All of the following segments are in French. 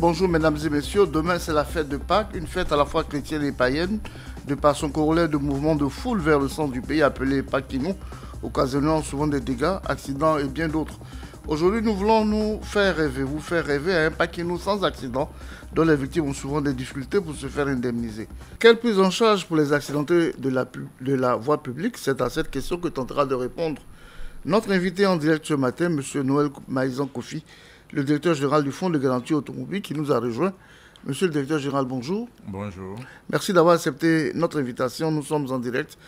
Bonjour mesdames et messieurs, demain c'est la fête de Pâques, une fête à la fois chrétienne et païenne, de par son corollaire de mouvements de foule vers le centre du pays appelé Pâquinou, occasionnant souvent des dégâts, accidents et bien d'autres. Aujourd'hui nous voulons vous faire rêver à un Pâquinou sans accident, dont les victimes ont souvent des difficultés pour se faire indemniser. Quelle prise en charge pour les accidentés de la voie publique? C'est à cette question que tentera de répondre notre invité en direct ce matin, M. Noël Maïzan Kofi, le directeur général du Fonds de garantie automobile qui nous a rejoint. Monsieur le directeur général, bonjour. Bonjour. Merci d'avoir accepté notre invitation. Nous sommes en direct.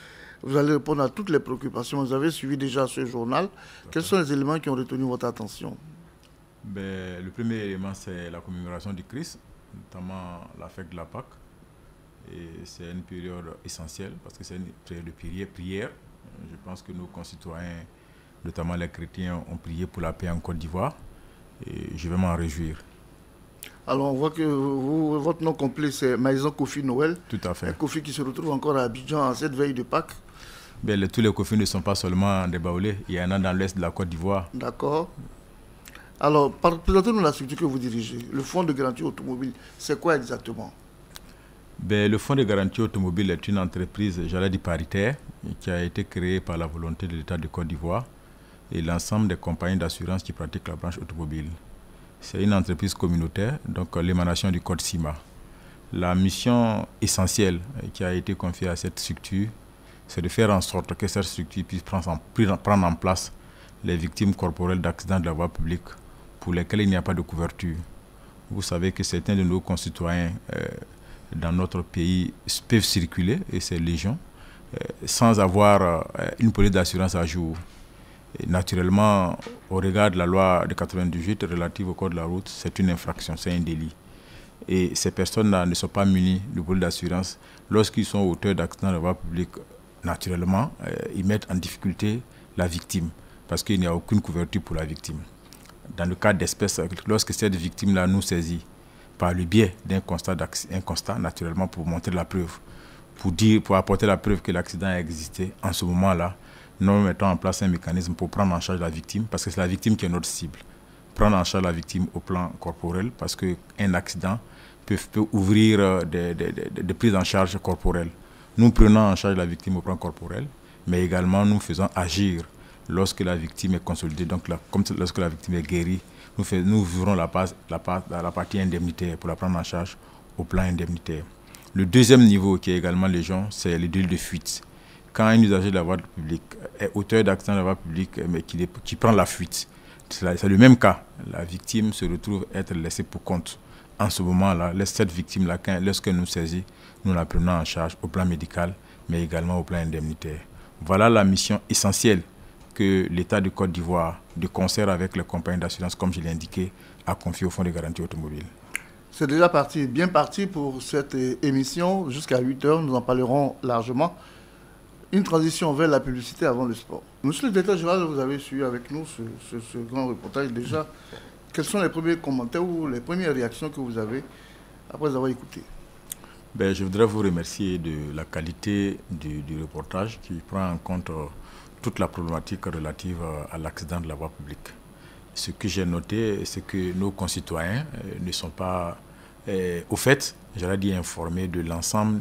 Vous allez répondre à toutes les préoccupations. Vous avez suivi déjà ce journal. Quels sont les éléments qui ont retenu votre attention? Le premier élément, c'est la commémoration du Christ, notamment la fête de la Pâque. Et c'est une période essentielle parce que c'est une période de prière. Je pense que nos concitoyens, notamment les chrétiens, ont prié pour la paix en Côte d'Ivoire. Et je vais m'en réjouir. Alors on voit que votre nom complet c'est Maïzan Kofi Noël. Tout à fait. Un Kofi qui se retrouve encore à Abidjan en cette veille de Pâques. Tous les Kofis ne sont pas seulement des Baoulés, il y en a dans l'est de la Côte d'Ivoire. D'accord. Alors présentez-nous la structure que vous dirigez. Le Fonds de garantie automobile, c'est quoi exactement? Le Fonds de garantie automobile est une entreprise, j'allais dire paritaire, qui a été créée par la volonté de l'État de Côte d'Ivoire et l'ensemble des compagnies d'assurance qui pratiquent la branche automobile. C'est une entreprise communautaire, donc l'émanation du code CIMA. La mission essentielle qui a été confiée à cette structure, c'est de faire en sorte que cette structure puisse prendre en place les victimes corporelles d'accidents de la voie publique pour lesquelles il n'y a pas de couverture. Vous savez que certains de nos concitoyens dans notre pays peuvent circuler, et c'est légion, sans avoir une police d'assurance à jour. Et naturellement, au regard de la loi de 98 relative au code de la route, c'est une infraction, c'est un délit. Et ces personnes-là ne sont pas munies de police d'assurance. Lorsqu'ils sont auteurs d'accidents de la voie publique, naturellement, ils mettent en difficulté la victime parce qu'il n'y a aucune couverture pour la victime. Dans le cas d'espèce, lorsque cette victime-là nous saisit par le biais d'un constat, naturellement, pour montrer la preuve, pour apporter la preuve que l'accident a existé, en ce moment-là, nous mettons en place un mécanisme pour prendre en charge la victime, parce que c'est la victime qui est notre cible. Prendre en charge la victime au plan corporel, parce qu'un accident peut ouvrir des prises en charge corporelles. Nous prenons en charge la victime au plan corporel, mais également nous faisons agir lorsque la victime est consolidée, donc comme lorsque la victime est guérie, nous ouvrons la partie indemnitaire pour la prendre en charge au plan indemnitaire. Le deuxième niveau, qui est également légion, c'est le délit de fuite. Quand un usager de la voie publique est auteur d'accident de la voie publique, mais qui prend la fuite, c'est le même cas. La victime se retrouve être laissée pour compte. En ce moment-là, cette victime-là, lorsqu'elle nous saisit, nous la prenons en charge au plan médical, mais également au plan indemnitaire. Voilà la mission essentielle que l'État de Côte d'Ivoire, de concert avec les compagnies d'assurance, comme je l'ai indiqué, a confié au Fonds de garantie automobile. C'est déjà bien parti pour cette émission. Jusqu'à 8 h, nous en parlerons largement. Une transition vers la publicité avant le sport. Monsieur le directeur général, vous avez suivi avec nous ce grand reportage déjà. Quels sont les premiers commentaires ou les premières réactions que vous avez après avoir écouté? Je voudrais vous remercier de la qualité du reportage qui prend en compte toute la problématique relative à l'accident de la voie publique. Ce que j'ai noté, c'est que nos concitoyens ne sont pas au fait, j'allais dire informés de l'ensemble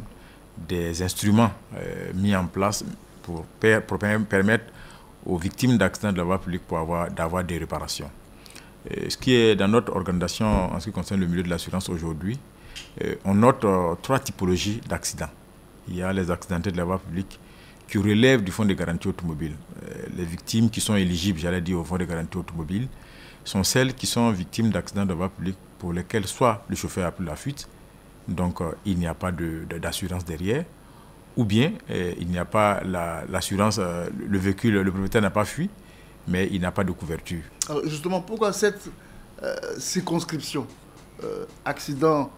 des instruments mis en place pour permettre aux victimes d'accidents de la voie publique d'avoir des réparations. Ce qui est dans notre organisation en ce qui concerne le milieu de l'assurance aujourd'hui, on note 3 typologies d'accidents. Il y a les accidentés de la voie publique qui relèvent du Fonds de garantie automobile. Les victimes qui sont éligibles, j'allais dire, au Fonds de garantie automobile, sont celles qui sont victimes d'accidents de la voie publique pour lesquels soit le chauffeur a pris la fuite, donc il n'y a pas d'assurance derrière, ou bien il n'y a pas l'assurance, le véhicule, le propriétaire n'a pas fui, mais il n'a pas de couverture. Alors justement, pourquoi cette circonscription accident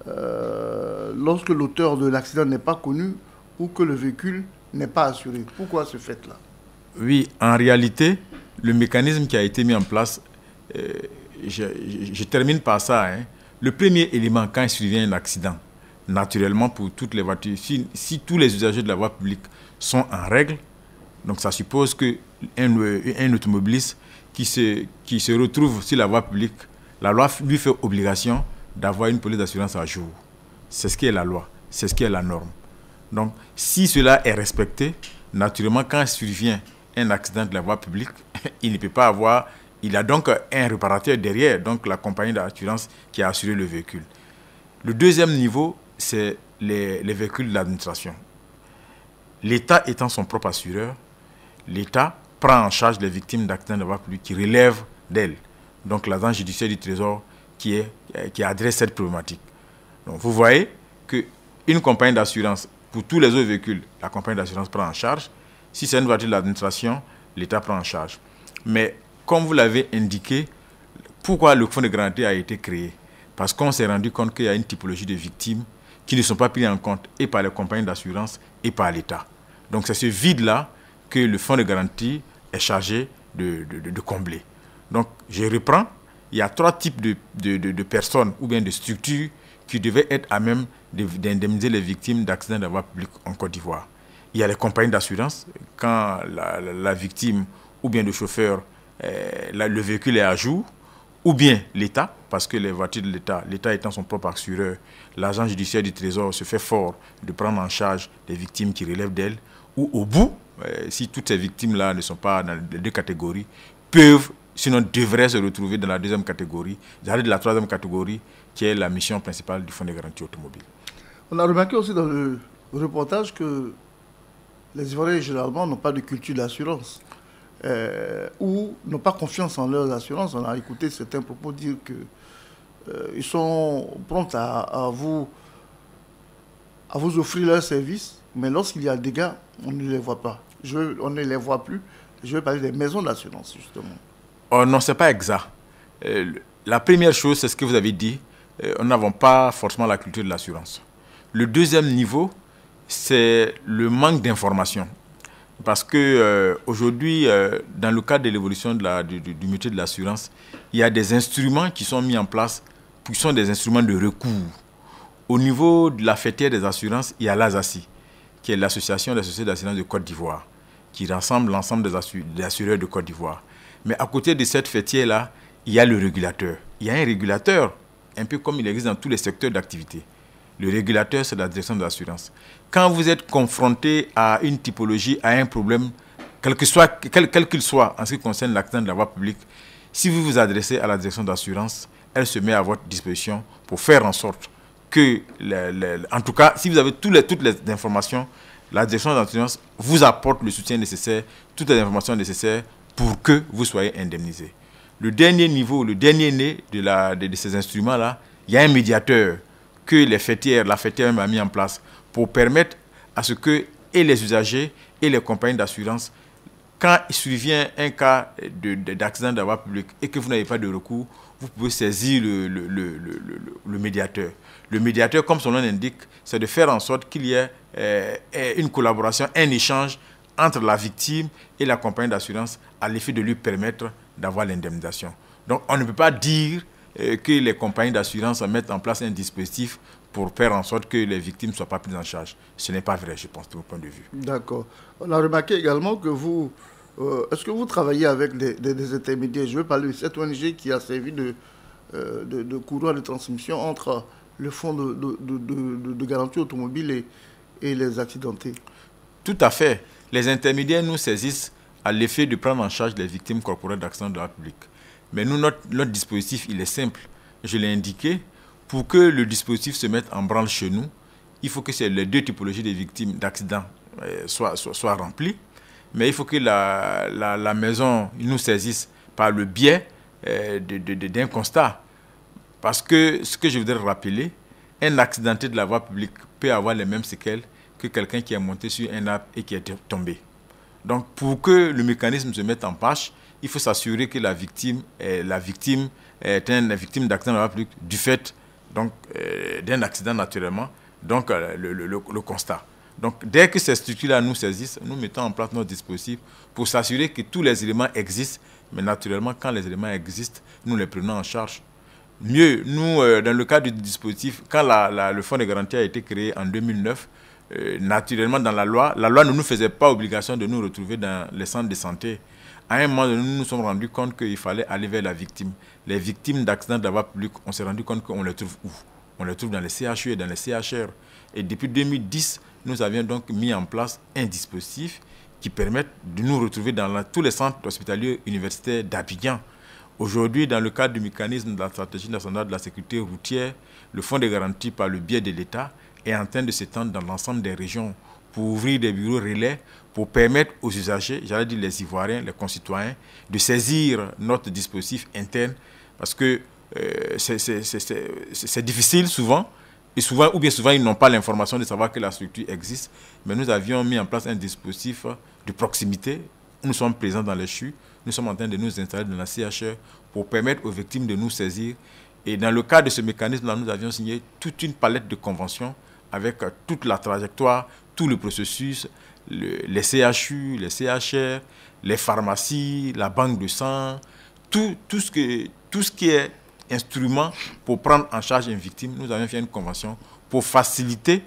lorsque l'auteur de l'accident n'est pas connu ou que le véhicule n'est pas assuré? Pourquoi ce fait-là? Oui, en réalité, le mécanisme qui a été mis en place, je termine par ça. Le premier élément, quand il survient un accident, naturellement pour toutes les voitures, si tous les usagers de la voie publique sont en règle, donc ça suppose qu'un automobiliste qui se retrouve sur la voie publique, la loi lui fait obligation d'avoir une police d'assurance à jour. C'est ce qui est la loi, c'est ce qui est la norme. Donc, si cela est respecté, naturellement, quand survient un accident de la voie publique, il ne peut pas avoir... Il a donc un réparateur derrière, donc la compagnie d'assurance qui a assuré le véhicule. Le deuxième niveau, c'est les véhicules de l'administration. L'État étant son propre assureur, l'État prend en charge les victimes d'accidents de la voie publique qui relèvent d'elle. Donc l'agence judiciaire du Trésor qui adresse cette problématique. Donc vous voyez qu'une compagnie d'assurance, pour tous les autres véhicules, la compagnie d'assurance prend en charge. Si c'est une voiture de l'administration, l'État prend en charge. Mais comme vous l'avez indiqué, pourquoi le fonds de garantie a été créé? Parce qu'on s'est rendu compte qu'il y a une typologie de victimes qui ne sont pas prises en compte et par les compagnies d'assurance et par l'État. Donc c'est ce vide-là que le fonds de garantie est chargé de combler. Donc je reprends, il y a 3 types de personnes ou bien de structures qui devaient être à même d'indemniser les victimes d'accidents de la voie publique en Côte d'Ivoire. Il y a les compagnies d'assurance, quand la victime ou bien le chauffeur, le véhicule est à jour, ou bien l'État, parce que les voitures de l'État étant son propre assureur, l'agent judiciaire du Trésor se fait fort de prendre en charge les victimes qui relèvent d'elle, ou au bout, si toutes ces victimes-là ne sont pas dans les 2 catégories, peuvent, sinon devraient se retrouver dans la 2e catégorie, c'est-à-dire de la 3e catégorie, qui est la mission principale du Fonds de garantie automobile. On a remarqué aussi dans le reportage que les Ivoiriens, généralement, n'ont pas de culture d'assurance. Ou n'ont pas confiance en leurs assurances. On a écouté certains propos dire qu'ils sont prompts à vous offrir leurs services, mais lorsqu'il y a des dégâts, on ne les voit pas. On ne les voit plus. Je vais parler des maisons d'assurance, justement. Oh non, ce n'est pas exact. La première chose, c'est ce que vous avez dit. Nous n'avons pas forcément la culture de l'assurance. Le deuxième niveau, c'est le manque d'information. Parce qu'aujourd'hui, dans le cadre de l'évolution du métier de l'assurance, il y a des instruments qui sont mis en place, qui sont des instruments de recours. Au niveau de la fêtière des assurances, il y a l'ASACI, qui est l'Association des sociétés d'assurance de Côte d'Ivoire, qui rassemble l'ensemble des assureurs de Côte d'Ivoire. Mais à côté de cette fêtière-là, il y a le régulateur. Il y a un régulateur, un peu comme il existe dans tous les secteurs d'activité. Le régulateur, c'est la direction de l'assurance. Quand vous êtes confronté à une typologie, à un problème, quel qu'il soit en ce qui concerne l'accident de la voie publique, si vous vous adressez à la direction d'assurance, elle se met à votre disposition pour faire en sorte que, en tout cas, si vous avez toutes les informations, la direction d'assurance vous apporte le soutien nécessaire, toutes les informations nécessaires pour que vous soyez indemnisé. Le dernier niveau, le dernier né de ces instruments-là, il y a un médiateur que la fêtière même a mis en place pour permettre à ce que et les usagers et les compagnies d'assurance, quand il survient un cas d'accident de la voie publique et que vous n'avez pas de recours, vous pouvez saisir le médiateur. Le médiateur, comme son nom l'indique, c'est de faire en sorte qu'il y ait une collaboration, un échange entre la victime et la compagnie d'assurance à l'effet de lui permettre d'avoir l'indemnisation. Donc on ne peut pas dire que les compagnies d'assurance mettent en place un dispositif pour faire en sorte que les victimes ne soient pas prises en charge. Ce n'est pas vrai, je pense, de mon point de vue. D'accord. On a remarqué également que vous... est-ce que vous travaillez avec des intermédiaires? Je veux parler de cette ONG qui a servi de couloir de transmission entre le fonds de garantie automobile et les accidentés. Tout à fait. Les intermédiaires nous saisissent à l'effet de prendre en charge les victimes corporelles d'accidents de la publique. Mais nous, notre dispositif, il est simple. Je l'ai indiqué. Pour que le dispositif se mette en branle chez nous, il faut que les 2 typologies de victimes d'accidents soient remplies. Mais il faut que la maison nous saisisse par le biais d'un constat. Parce que ce que je voudrais rappeler, un accidenté de la voie publique peut avoir les mêmes séquelles que quelqu'un qui est monté sur un arbre et qui est tombé. Donc pour que le mécanisme se mette en marche, il faut s'assurer que la victime est une victime d'accident de la voie publique du fait d'un accident naturellement, donc le constat. Donc dès que ces structures-là nous saisissent, nous mettons en place notre dispositif pour s'assurer que tous les éléments existent, mais naturellement quand les éléments existent, nous les prenons en charge. Mieux, nous, dans le cadre du dispositif, quand le fonds de garantie a été créé en 2009, naturellement dans la loi ne nous faisait pas obligation de nous retrouver dans les centres de santé À un moment donné, nous nous sommes rendus compte qu'il fallait aller vers la victime. Les victimes d'accidents de la voie publique, on s'est rendu compte qu'on les trouve où? On les trouve dans les CHU et dans les CHR. Et depuis 2010, nous avions donc mis en place un dispositif qui permet de nous retrouver dans tous les centres hospitaliers universitaires d'Abidjan. Aujourd'hui, dans le cadre du mécanisme de la stratégie nationale de la sécurité routière, le fonds de garantie par le biais de l'État est en train de s'étendre dans l'ensemble des régions pour ouvrir des bureaux relais, pour permettre aux usagers, j'allais dire les Ivoiriens, les concitoyens, de saisir notre dispositif interne, parce que c'est difficile souvent, ou bien souvent ils n'ont pas l'information de savoir que la structure existe, mais nous avions mis en place un dispositif de proximité. Nous sommes présents dans les CHU, nous sommes en train de nous installer dans la CHR pour permettre aux victimes de nous saisir. Et dans le cadre de ce mécanisme-là, nous avions signé toute une palette de conventions avec toute la trajectoire, tout le processus, les CHU, les CHR, les pharmacies, la banque de sang, tout ce qui est instrument pour prendre en charge une victime. Nous avions fait une convention pour faciliter,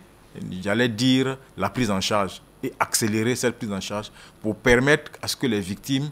j'allais dire, la prise en charge et accélérer cette prise en charge pour permettre à ce que les victimes,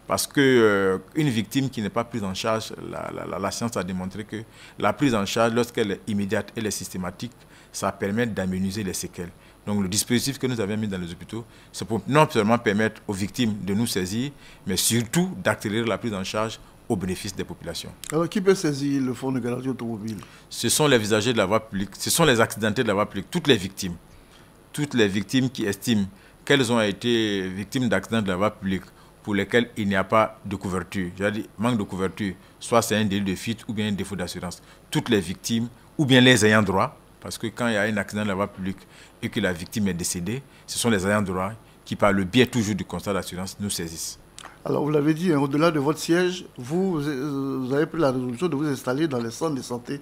parce qu'une victime qui n'est pas prise en charge, la science a démontré que la prise en charge, lorsqu'elle est immédiate et elle est systématique, ça permet d'aménuiser les séquelles. Donc le dispositif que nous avons mis dans les hôpitaux, c'est pour non seulement permettre aux victimes de nous saisir, mais surtout d'accélérer la prise en charge au bénéfice des populations. Alors qui peut saisir le fonds de garantie automobile? Ce sont les usagers de la voie publique, ce sont les accidentés de la voie publique, toutes les victimes qui estiment qu'elles ont été victimes d'accidents de la voie publique pour lesquels il n'y a pas de couverture. C'est-à-dire manque de couverture, soit c'est un délit de fuite ou bien un défaut d'assurance. Toutes les victimes ou bien les ayants droit, parce que quand il y a un accident de la voie publique et que la victime est décédée, ce sont les ayants droit qui, par le biais toujours du constat d'assurance, nous saisissent. Alors, vous l'avez dit, hein, au-delà de votre siège, vous avez pris la résolution de vous installer dans les centres de santé.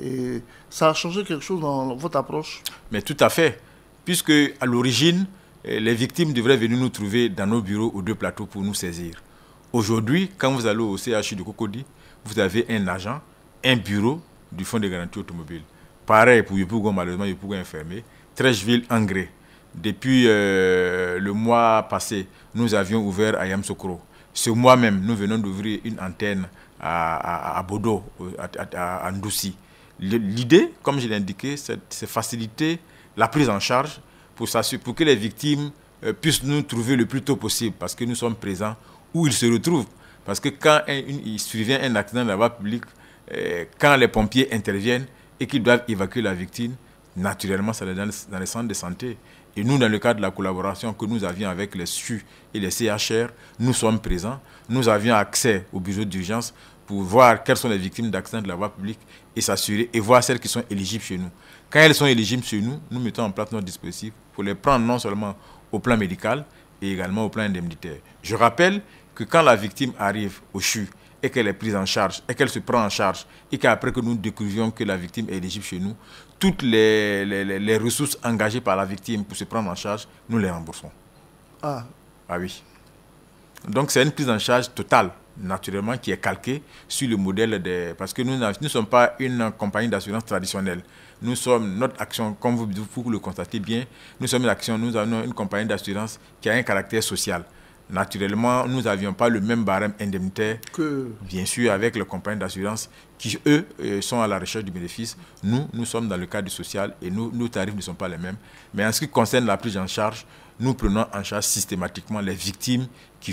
Et ça a changé quelque chose dans votre approche? Mais tout à fait, puisque à l'origine, les victimes devraient venir nous trouver dans nos bureaux aux 2 plateaux pour nous saisir. Aujourd'hui, quand vous allez au CHU de Cocody, vous avez un agent, un bureau du fonds de garantie automobile. Pareil pour Yopougon, malheureusement, Yopougon est fermé. Trècheville, Angré. Depuis le mois passé, nous avions ouvert à Yamsoukro. Ce mois même, nous venons d'ouvrir une antenne à Bodo, à Ndoussi. L'idée, comme je l'ai indiqué, c'est faciliter la prise en charge pour que les victimes puissent nous trouver le plus tôt possible, parce que nous sommes présents où ils se retrouvent. Parce que quand il survient un accident de la voie publique, quand les pompiers interviennent et qu'ils doivent évacuer la victime, naturellement, ça est dans les centres de santé. Et nous, dans le cadre de la collaboration que nous avions avec les CHU et les CHR, nous sommes présents. Nous avions accès aux bureaux d'urgence pour voir quelles sont les victimes d'accidents de la voie publique et s'assurer et voir celles qui sont éligibles chez nous. Quand elles sont éligibles chez nous, nous mettons en place notre dispositif pour les prendre non seulement au plan médical et également au plan indemnitaire. Je rappelle que quand la victime arrive au CHU et qu'elle est prise en charge, et qu'elle se prend en charge, et qu'après que nous découvrions que la victime est éligible chez nous, toutes les ressources engagées par la victime pour se prendre en charge, nous les remboursons. Ah oui. Donc c'est une prise en charge totale, naturellement, qui est calquée sur le modèle des... Parce que nous ne sommes pas une compagnie d'assurance traditionnelle. Nous sommes, notre action, comme vous le constatez bien, nous avons une compagnie d'assurance qui a un caractère social. Naturellement, nous n'avions pas le même barème indemnitaire que, bien sûr, avec les compagnies d'assurance qui, eux, sont à la recherche du bénéfice. Nous sommes dans le cadre du social et nos tarifs ne sont pas les mêmes. Mais en ce qui concerne la prise en charge, nous prenons en charge systématiquement les victimes qui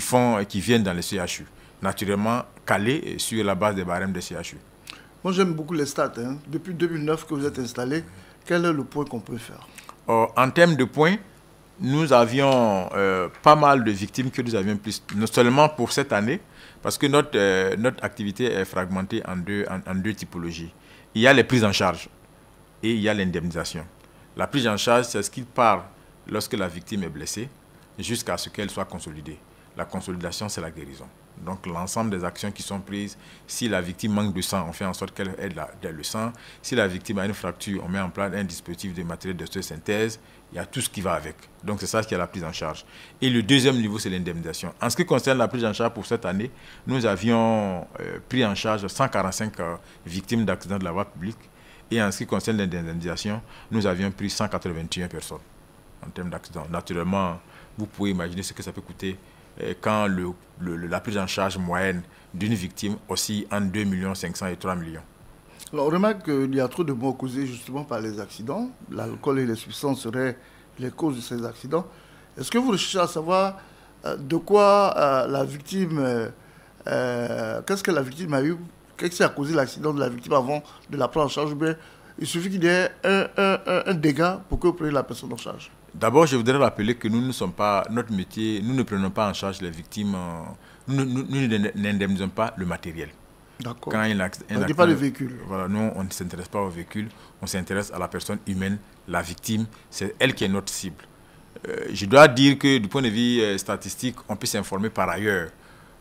viennent dans les CHU. Naturellement, calés sur la base des barèmes des CHU. Moi, j'aime beaucoup les stats. Hein. Depuis 2009 que vous êtes installé, quel est le point qu'on peut faire? En termes de points, nous avions pas mal de victimes que nous avions plus, non seulement pour cette année, parce que notre activité est fragmentée en deux typologies. Il y a les prises en charge et il y a l'indemnisation. La prise en charge, c'est ce qui part lorsque la victime est blessée jusqu'à ce qu'elle soit consolidée. La consolidation, c'est la guérison. Donc l'ensemble des actions qui sont prises, si la victime manque de sang, on fait en sorte qu'elle ait le sang. Si la victime a une fracture, on met en place un dispositif de matériel d'ostéosynthèse. Il y a tout ce qui va avec. Donc c'est ça qui est la prise en charge. Et le deuxième niveau, c'est l'indemnisation. En ce qui concerne la prise en charge pour cette année, nous avions pris en charge 145 victimes d'accidents de la voie publique. Et en ce qui concerne l'indemnisation, nous avions pris 181 personnes en termes d'accidents. Naturellement, vous pouvez imaginer ce que ça peut coûter quand la prise en charge moyenne d'une victime oscille entre 2 500 000 et 3 millions. Alors, on remarque qu'il y a trop de morts causés justement par les accidents. L'alcool et les substances seraient les causes de ces accidents. Est-ce que vous recherchez à savoir de quoi la victime, qu'est-ce que la victime a eu, qu'est-ce qui a causé l'accident de la victime avant de la prendre en charge? Bien, il suffit qu'il y ait un dégât pour que vous preniez la personne en charge. D'abord, je voudrais rappeler que nous ne sommes pas, notre métier, nous ne prenons pas en charge les victimes, nous n'indemnisons pas le matériel. D'accord. Quand on ne dit pas le véhicule. Voilà, nous, on ne s'intéresse pas au véhicule, on s'intéresse à la personne humaine, la victime, c'est elle qui est notre cible. Je dois dire que du point de vue statistique, on peut s'informer par ailleurs.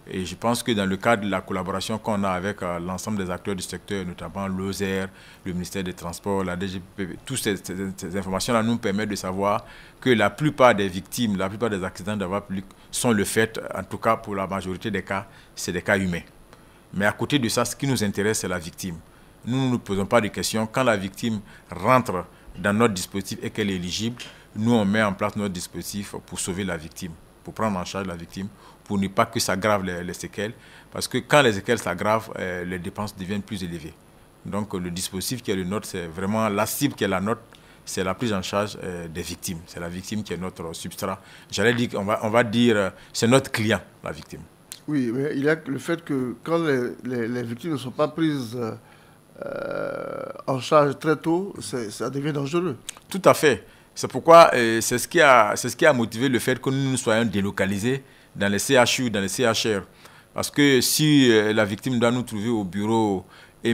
Et je pense que dans le cadre de la collaboration qu'on a avec l'ensemble des acteurs du secteur, notamment l'OSER, le ministère des Transports, la DGP, toutes ces informations-là nous permettent de savoir que la plupart des victimes, la plupart des accidents de la voie publique sont le fait, en tout cas pour la majorité des cas, c'est des cas humains. Mais à côté de ça, ce qui nous intéresse, c'est la victime. Nous ne nous posons pas de questions. Quand la victime rentre dans notre dispositif et qu'elle est éligible, nous, on met en place notre dispositif pour sauver la victime, pour prendre en charge la victime, pour ne pas que ça aggrave les séquelles. Parce que quand les séquelles s'aggravent, les dépenses deviennent plus élevées. Donc le dispositif qui est le nôtre, c'est vraiment la cible qui est la nôtre, c'est la prise en charge des victimes. C'est la victime qui est notre substrat. J'allais dire on va dire, c'est notre client, la victime. Oui, mais il y a le fait que quand les victimes ne sont pas prises en charge très tôt, ça devient dangereux. Tout à fait. C'est pourquoi c'est ce qui a motivé le fait que nous soyons délocalisés dans les CHU, dans les CHR. Parce que si la victime doit nous trouver au bureau et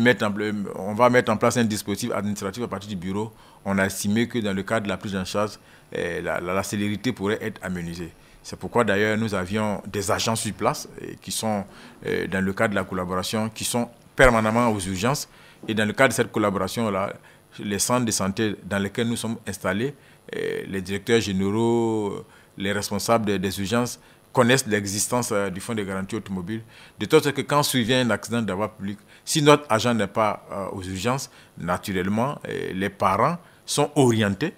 on va mettre en place un dispositif administratif à partir du bureau, on a estimé que dans le cadre de la prise en charge, la célérité pourrait être amenuisée. C'est pourquoi d'ailleurs nous avions des agents sur place qui sont dans le cadre de la collaboration, qui sont permanemment aux urgences. Et dans le cadre de cette collaboration-là, les centres de santé dans lesquels nous sommes installés, les directeurs généraux, les responsables des urgences connaissent l'existence du fonds de garantie automobile, de sorte que quand survient un accident de la voie publique, si notre agent n'est pas aux urgences, naturellement, les parents sont orientés,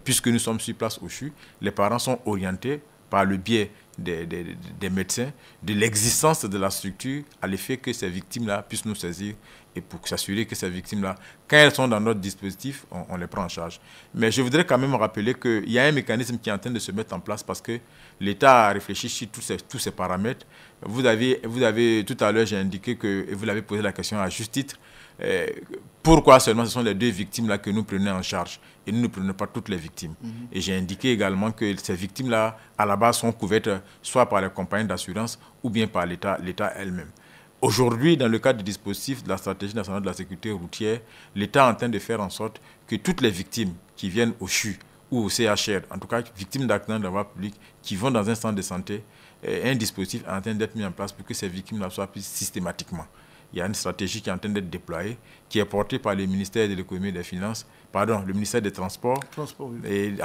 puisque nous sommes sur place au CHU, les parents sont orientés par le biais des médecins, de l'existence de la structure, à l'effet que ces victimes-là puissent nous saisir et pour s'assurer que ces victimes-là, quand elles sont dans notre dispositif, on les prend en charge. Mais je voudrais quand même rappeler qu'il y a un mécanisme qui est en train de se mettre en place parce que l'État a réfléchi sur tous ces paramètres. Vous avez tout à l'heure, j'ai indiqué que, et vous l'avez posé la question à juste titre, pourquoi seulement ce sont les 2 victimes-là que nous prenons en charge et nous ne prenons pas toutes les victimes. Et j'ai indiqué également que ces victimes-là, à la base, sont couvertes soit par les compagnies d'assurance ou bien par l'État elle-même. Aujourd'hui, dans le cadre du dispositif de la stratégie nationale de la sécurité routière, l'État est en train de faire en sorte que toutes les victimes qui viennent au CHU ou au CHR, en tout cas victimes d'accidents de la voie publique, qui vont dans un centre de santé, un dispositif est en train d'être mis en place pour que ces victimes-là soient prises systématiquement. Il y a une stratégie qui est en train d'être déployée, qui est portée par le ministère de l'économie et des finances, le ministère des Transports, oui. Et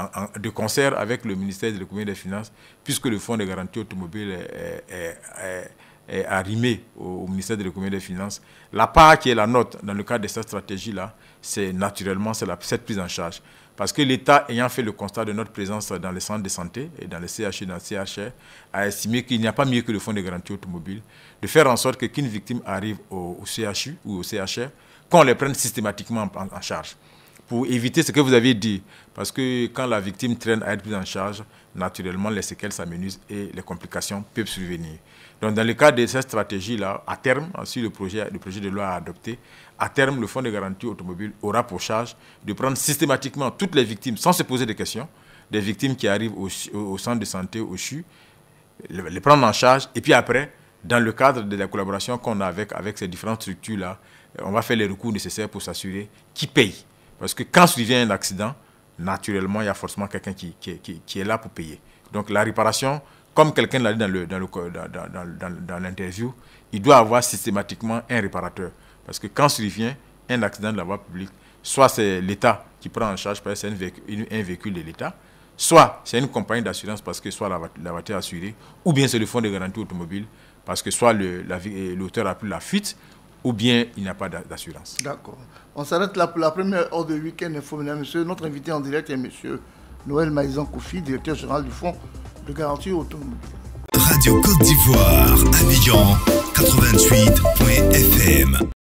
de concert avec le ministère de l'économie et des finances, puisque le fonds de garantie automobile est arrimé au ministère de l'économie et des finances. La part qui est la nôtre dans le cadre de cette stratégie-là, c'est naturellement cette prise en charge. Parce que l'État, ayant fait le constat de notre présence dans les centres de santé et dans les CHU, dans les CHR, a estimé qu'il n'y a pas mieux que le fonds de garantie automobile, de faire en sorte qu'une victime arrive au CHU ou au CHR, qu'on les prenne systématiquement en charge. Pour éviter ce que vous avez dit, parce que quand la victime traîne à être prise en charge, naturellement les séquelles s'amenuisent et les complications peuvent survenir. Donc dans le cadre de cette stratégie-là, à terme, si le projet de loi est adopté, à terme, le fonds de garantie automobile aura pour charge de prendre systématiquement toutes les victimes, sans se poser de questions, des victimes qui arrivent au centre de santé, au CHU, les prendre en charge, et puis après, dans le cadre de la collaboration qu'on a avec ces différentes structures-là, on va faire les recours nécessaires pour s'assurer qui paye. Parce que quand survient un accident, naturellement, il y a forcément quelqu'un qui est là pour payer. Donc la réparation, comme quelqu'un l'a dit dans l'interview, il doit avoir systématiquement un réparateur. Parce que quand survient un accident de la voie publique, soit c'est l'État qui prend en charge parce que c'est un véhicule de l'État, soit c'est une compagnie d'assurance parce que soit la voiture est assurée, ou bien c'est le fonds de garantie automobile parce que soit l'auteur a pris la fuite, ou bien il n'y a pas d'assurance. D'accord. On s'arrête là pour la première heure de week-end info, mesdames et messieurs. Notre invité en direct est M. Noël Maïzan Koufi, directeur général du fonds de garantie automobile. Radio Côte d'Ivoire, Abidjan 88.fm.